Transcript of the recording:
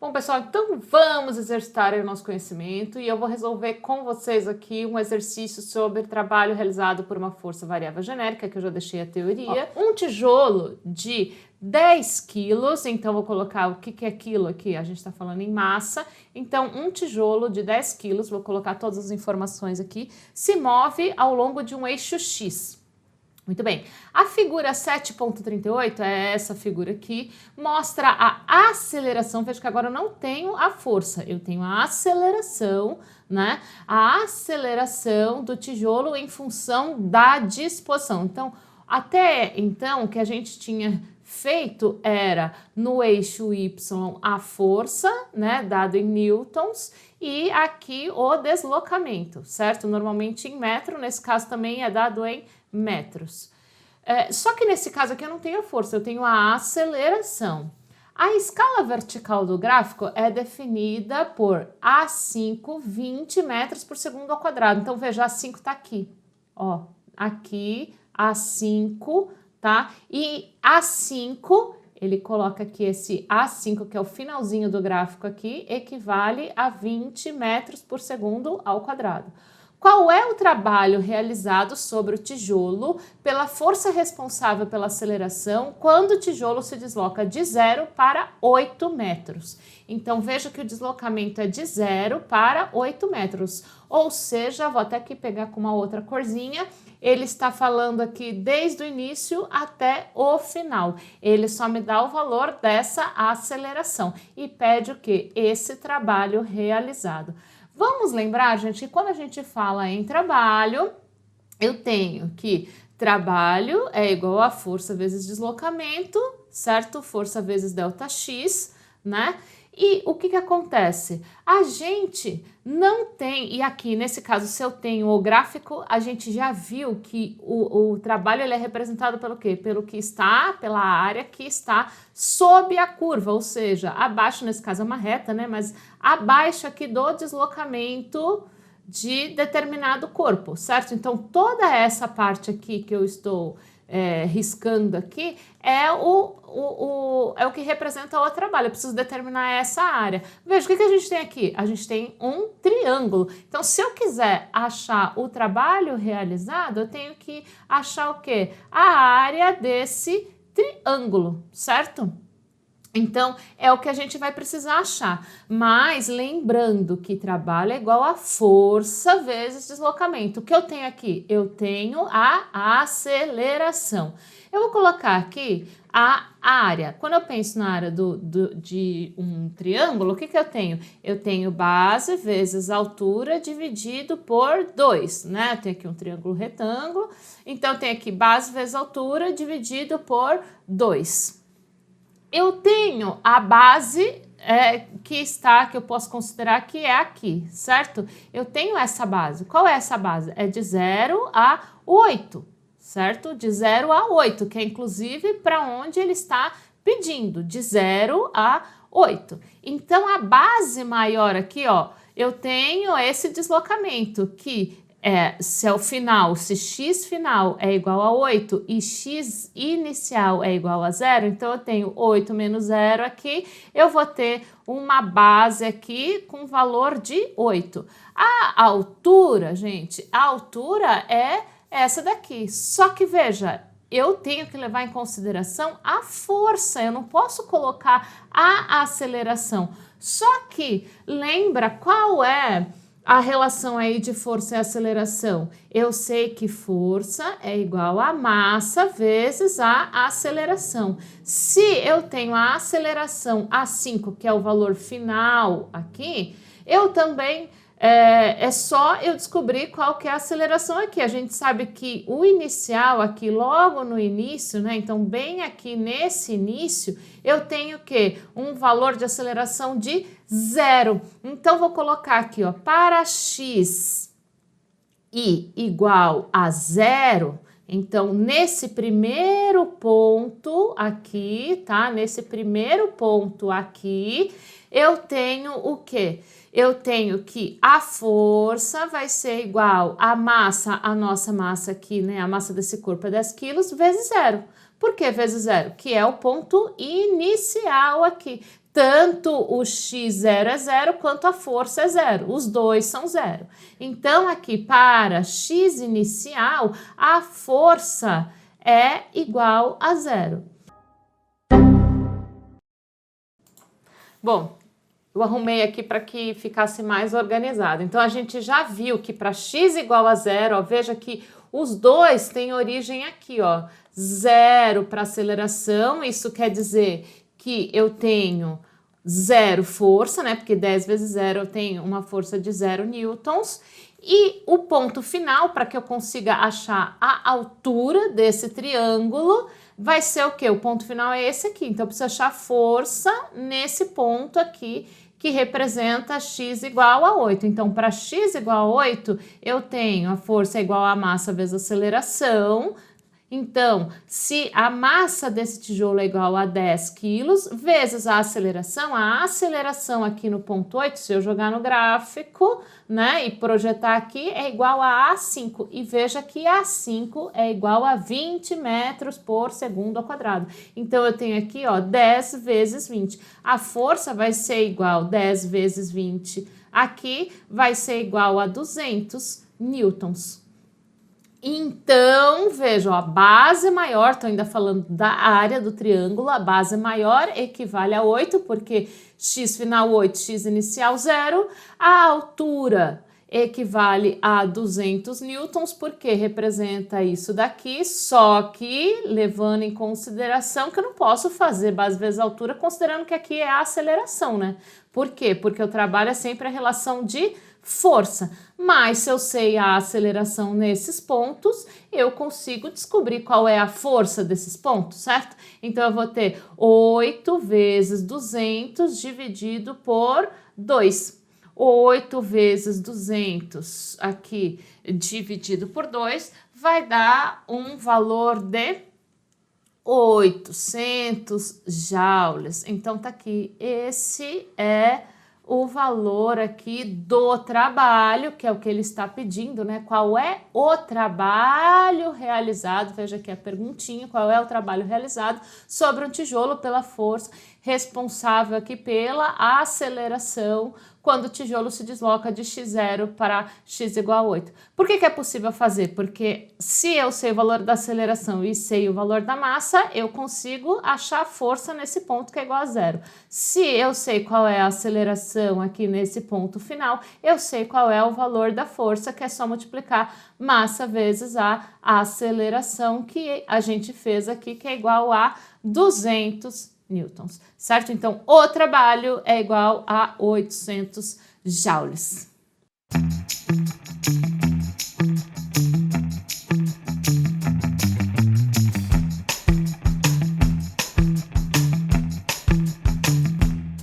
Bom, pessoal, então vamos exercitar o nosso conhecimento e eu vou resolver com vocês aqui um exercício sobre trabalho realizado por uma força variável genérica, que eu já deixei a teoria. Um tijolo de 10 quilos, então vou colocar o que é quilo aqui, a gente está falando em massa. Então, um tijolo de 10 quilos, vou colocar todas as informações aqui, se move ao longo de um eixo X. Muito bem, a figura 7.38, é essa figura aqui, mostra a aceleração. Veja que agora eu não tenho a força, eu tenho a aceleração, né? A aceleração do tijolo em função da disposição. Então, até então, o que a gente tinha feito era no eixo Y a força, né, dado em newtons, e aqui o deslocamento, certo? Normalmente em metro, nesse caso também é dado em metros. Só que nesse caso aqui eu não tenho a força, eu tenho a aceleração. A escala vertical do gráfico é definida por A5, 20 metros por segundo ao quadrado. Então veja, A5 está aqui, ó, aqui A5, tá? E A5, ele coloca aqui esse A5, que é o finalzinho do gráfico aqui, equivale a 20 metros por segundo ao quadrado. Qual é o trabalho realizado sobre o tijolo pela força responsável pela aceleração quando o tijolo se desloca de 0 para 8 metros? Então, veja que o deslocamento é de 0 para 8 metros. Ou seja, vou até aqui pegar com uma outra corzinha, ele está falando aqui desde o início até o final. Ele só me dá o valor dessa aceleração e pede o quê? Esse trabalho realizado. Vamos lembrar, gente, que quando a gente fala em trabalho, eu tenho que trabalho é igual a força vezes deslocamento, certo? Força vezes ΔX, né? E o que acontece? A gente não tem, e aqui nesse caso, se eu tenho o gráfico, a gente já viu que o trabalho ele é representado pelo quê? Pelo que está, pela área que está sob a curva, ou seja, abaixo, nesse caso é uma reta, né? Mas abaixo aqui do deslocamento de determinado corpo, certo? Então, toda essa parte aqui que eu estou riscando aqui é o que representa o trabalho. Eu preciso determinar essa área. Veja, o que a gente tem aqui? A gente tem um triângulo. Então, se eu quiser achar o trabalho realizado, eu tenho que achar o quê? A área desse triângulo, certo? Então, é o que a gente vai precisar achar. Mas, lembrando que trabalho é igual a força vezes deslocamento. O que eu tenho aqui? Eu tenho a aceleração. Eu vou colocar aqui a área. Quando eu penso na área de um triângulo, o que eu tenho? Eu tenho base vezes altura dividido por 2, né? Eu tenho aqui um triângulo retângulo. Então, eu tenho aqui base vezes altura dividido por 2. Eu tenho a base que eu posso considerar que é aqui, certo? Eu tenho essa base. Qual é essa base? É de 0 a 8, certo? De 0 a 8, que é inclusive para onde ele está pedindo, de 0 a 8. Então, a base maior aqui, ó, eu tenho esse deslocamento que se é o final, se x final é igual a 8 e x inicial é igual a 0, então eu tenho 8 menos 0 aqui, eu vou ter uma base aqui com valor de 8. A altura, gente, a altura é essa daqui, só que veja, eu tenho que levar em consideração a força, eu não posso colocar a aceleração. Só que lembra qual é a relação aí de força e aceleração? Eu sei que força é igual a massa vezes a aceleração. Se eu tenho a aceleração A5, que é o valor final aqui, eu também é só eu descobrir qual que é a aceleração aqui. A gente sabe que o inicial aqui, logo no início, né? Então, bem aqui nesse início, eu tenho o quê? Um valor de aceleração de 0. Então, vou colocar aqui, ó, para x i igual a 0, então, nesse primeiro ponto aqui, tá? Nesse primeiro ponto aqui, eu tenho o quê? eu tenho que a força vai ser igual à massa, a nossa massa aqui, né? A massa desse corpo é 10 quilos, vezes 0. Por que vezes 0? Que é o ponto inicial aqui. Tanto o x0 é 0, quanto a força é 0. Os dois são 0. Então, aqui, para x inicial, a força é igual a 0. Bom, eu arrumei aqui para que ficasse mais organizado. Então, a gente já viu que para x igual a 0, ó, veja que os dois têm origem aqui, ó. 0 para aceleração, isso quer dizer que eu tenho 0 força, né? Porque 10 vezes 0 eu tenho uma força de 0 newtons. E o ponto final, para que eu consiga achar a altura desse triângulo, vai ser o quê? O ponto final é esse aqui. Então, eu preciso achar força nesse ponto aqui, que representa x igual a 8. Então, para x igual a 8, eu tenho a força igual a massa vezes a aceleração. Então, se a massa desse tijolo é igual a 10 quilos, vezes a aceleração aqui no ponto 8, se eu jogar no gráfico, né, e projetar aqui, é igual a A5. E veja que A5 é igual a 20 metros por segundo ao quadrado. Então, eu tenho aqui, ó, 10 vezes 20. A força vai ser igual a 10 vezes 20. Aqui vai ser igual a 200 newtons. Então, vejam, a base maior, estou ainda falando da área do triângulo, a base maior equivale a 8, porque x final 8, x inicial 0. A altura equivale a 200 newtons, porque representa isso daqui, só que levando em consideração que eu não posso fazer base vezes altura, considerando que aqui é a aceleração, né? Por quê? Porque eu trabalho sempre a relação de força, mas se eu sei a aceleração nesses pontos, eu consigo descobrir qual é a força desses pontos, certo? Então, eu vou ter 8 vezes 200 dividido por 2. 8 vezes 200 aqui dividido por 2 vai dar um valor de 800 joules. Então, tá aqui, esse é o valor aqui do trabalho, que é o que ele está pedindo, né? Qual é o trabalho realizado? Veja aqui a perguntinha, qual é o trabalho realizado sobre um tijolo pela força responsável aqui pela aceleração quando o tijolo se desloca de x0 para x igual a 8. Por que é possível fazer? Porque se eu sei o valor da aceleração e sei o valor da massa, eu consigo achar força nesse ponto que é igual a 0. Se eu sei qual é a aceleração aqui nesse ponto final, eu sei qual é o valor da força, que é só multiplicar massa vezes a aceleração que a gente fez aqui, que é igual a 200 newtons, certo? Então, o trabalho é igual a 800 joules.